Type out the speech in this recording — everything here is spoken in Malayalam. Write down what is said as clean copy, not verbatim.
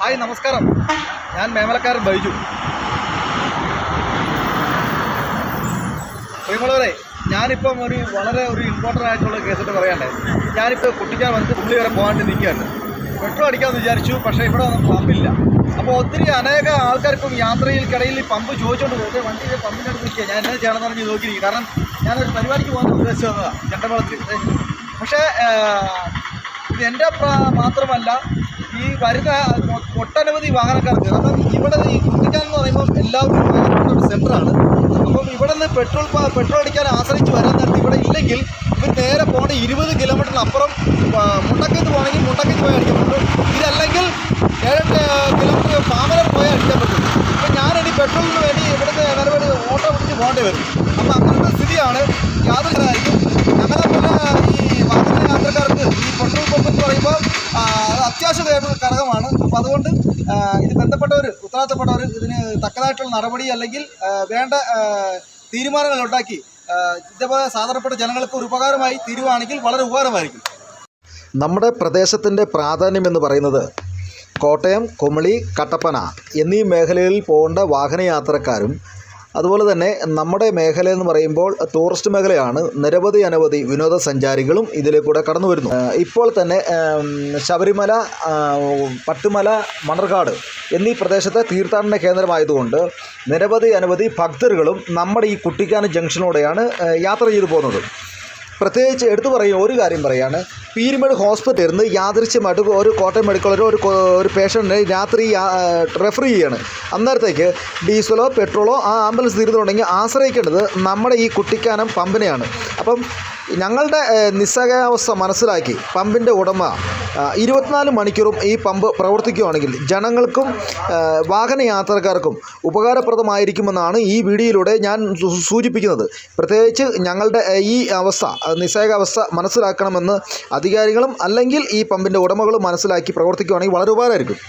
ഹായ് നമസ്കാരം, ഞാൻ മേമലക്കാരൻ ബൈജു. പ്രിയമുള്ളവരെ, ഞാനിപ്പം വളരെ ഇമ്പോർട്ടൻ്റ് ആയിട്ടുള്ള കേസിട്ട് പറയണ്ടേ. ഞാനിപ്പോൾ കുട്ടിക്കാൻ വന്നിട്ട് പുള്ളി വരെ പോകാണ്ട് നിൽക്കുകയാണ്. പെട്രോൾ അടിക്കാമെന്ന് വിചാരിച്ചു, പക്ഷേ ഇവിടെ ഒന്നും പമ്പില്ല. അപ്പോൾ അനേക ആൾക്കാർക്കും യാത്രയിൽക്കിടയിൽ പമ്പ് ചോദിച്ചുകൊണ്ട് പോയിട്ട് വണ്ടി പമ്പിൻ്റെ അടുത്ത് നിൽക്കുക. ഞാൻ എന്നാ ചെയ്യണമെന്ന് പറഞ്ഞ് നോക്കിയിരിക്കും. കാരണം ഞാനൊരു പരിപാടിക്ക് പോകാൻ ഉദ്ദേശിച്ചു വന്നതാണ്, ചെണ്ടകുളത്തിൽ. പക്ഷേ ഇത് എൻ്റെ മാത്രമല്ല, ഈ വരുന്ന ഒട്ടനവധി വാഹനക്കാർക്ക്. കാരണം ഇവിടെ ഈ കുട്ടിക്കാൻ എന്ന് പറയുമ്പോൾ എല്ലാവർക്കും ഒരു സെൻ്ററാണ്. അപ്പം ഇവിടെ നിന്ന് പെട്രോൾ അടിക്കാൻ ആശ്രയിച്ച് വരാൻ നേരത്ത് ഇവിടെ ഇല്ലെങ്കിൽ ഇവർ നേരെ പോകേണ്ട 20 കിലോമീറ്ററിനപ്പുറം മുണ്ടക്കത്ത് പോകണമെങ്കിൽ മുണ്ടക്കത്ത് പോയി അടിക്കാൻ പറ്റും. ഇതല്ലെങ്കിൽ 7 കിലോമീറ്റർ പാമലർ പോയി അടിക്കാൻ പറ്റും. അപ്പം ഞാനിനി പെട്രോളിന് വേണ്ടി ഇവിടുന്ന് നിലവിൽ ഓട്ടോ പിടിച്ച് പോകേണ്ടി വരും. അപ്പം അങ്ങനത്തെ സ്ഥിതിയാണ്. യാതൊരായിരിക്കും ഞങ്ങളെ പോലെ ഈ വാഹന യാത്രക്കാർക്ക് ഈ പെട്രോൾ പമ്പ് എന്ന് പറയുമ്പോൾ അത്യാവശ്യമായിട്ടുള്ള ഘടകമാണ്. അപ്പോൾ അതുകൊണ്ട് ഇത് ബന്ധപ്പെട്ടവർ, ഉത്തരവാദിത്തപ്പെട്ടവർ ഇതിന് തക്കതായിട്ടുള്ള നടപടി അല്ലെങ്കിൽ വേണ്ട തീരുമാനങ്ങൾ ഉണ്ടാക്കി ഇതേപോലെ സാധാരണപ്പെട്ട ജനങ്ങൾക്ക് ഒരു ഉപകാരമായി തീരുവാണെങ്കിൽ വളരെ ഉപകാരമായിരിക്കും. നമ്മുടെ പ്രദേശത്തിൻ്റെ പ്രാധാന്യം എന്ന് പറയുന്നത് കോട്ടയം, കുമളി, കട്ടപ്പന എന്നീ മേഖലകളിൽ പോകേണ്ട വാഹനയാത്രക്കാരും അതുപോലെ തന്നെ നമ്മുടെ മേഖല എന്ന് പറയുമ്പോൾ ടൂറിസ്റ്റ് മേഖലയാണ്. അനവധി വിനോദസഞ്ചാരികളും ഇതിലേക്കൂടെ കടന്നു വരുന്നു. ഇപ്പോൾ തന്നെ ശബരിമല, പട്ടുമല, മണർകാട് എന്നീ പ്രദേശത്തെ തീർത്ഥാടന കേന്ദ്രമായതുകൊണ്ട് അനവധി ഭക്തர்களுം നമ്മുടെ ഈ കുട്ടിക്കാനം ജംഗ്ഷനിലൂടെയാണ് യാത്ര ചെയ്തു പോകുന്നത്. പ്രത്യേകിച്ച് എടുത്തു പറയുക ഒരു കാര്യം പറയുകയാണ്, പീരുമേട് ഹോസ്പിറ്റലിൽ നിന്ന് യാദൃശ്യമായിട്ട് ഒരു കോട്ടയം മെഡിക്കൽ ഒരു പേഷ്യൻറ്റിനെ രാത്രി റെഫർ ചെയ്യുകയാണ്. അന്നേരത്തേക്ക് ഡീസലോ പെട്രോളോ ആ ആംബുലൻസ് തീരുന്നുണ്ടെങ്കിൽ ആശ്രയിക്കേണ്ടത് നമ്മുടെ ഈ കുട്ടിക്കാനം പമ്പിനെയാണ്. അപ്പം ഞങ്ങളുടെ നിസ്സഹായാവസ്ഥ മനസ്സിലാക്കി പമ്പിൻ്റെ ഉടമ 24 മണിക്കൂറും ഈ പമ്പ് പ്രവർത്തിക്കുകയാണെങ്കിൽ ജനങ്ങൾക്കും വാഹനയാത്രക്കാർക്കും ഉപകാരപ്രദമായിരിക്കുമെന്നാണ് ഈ വീഡിയോയിലൂടെ ഞാൻ സൂചിപ്പിക്കുന്നത്. പ്രത്യേകിച്ച് ഞങ്ങളുടെ ഈ അവസ്ഥ, നിസ്സഹായാവസ്ഥ മനസ്സിലാക്കണമെന്ന് അധികാരികളും അല്ലെങ്കിൽ ഈ പമ്പിൻ്റെ ഉടമകളും മനസ്സിലാക്കി പ്രവർത്തിക്കുകയാണെങ്കിൽ വളരെ ഉപകാരമായിരിക്കും.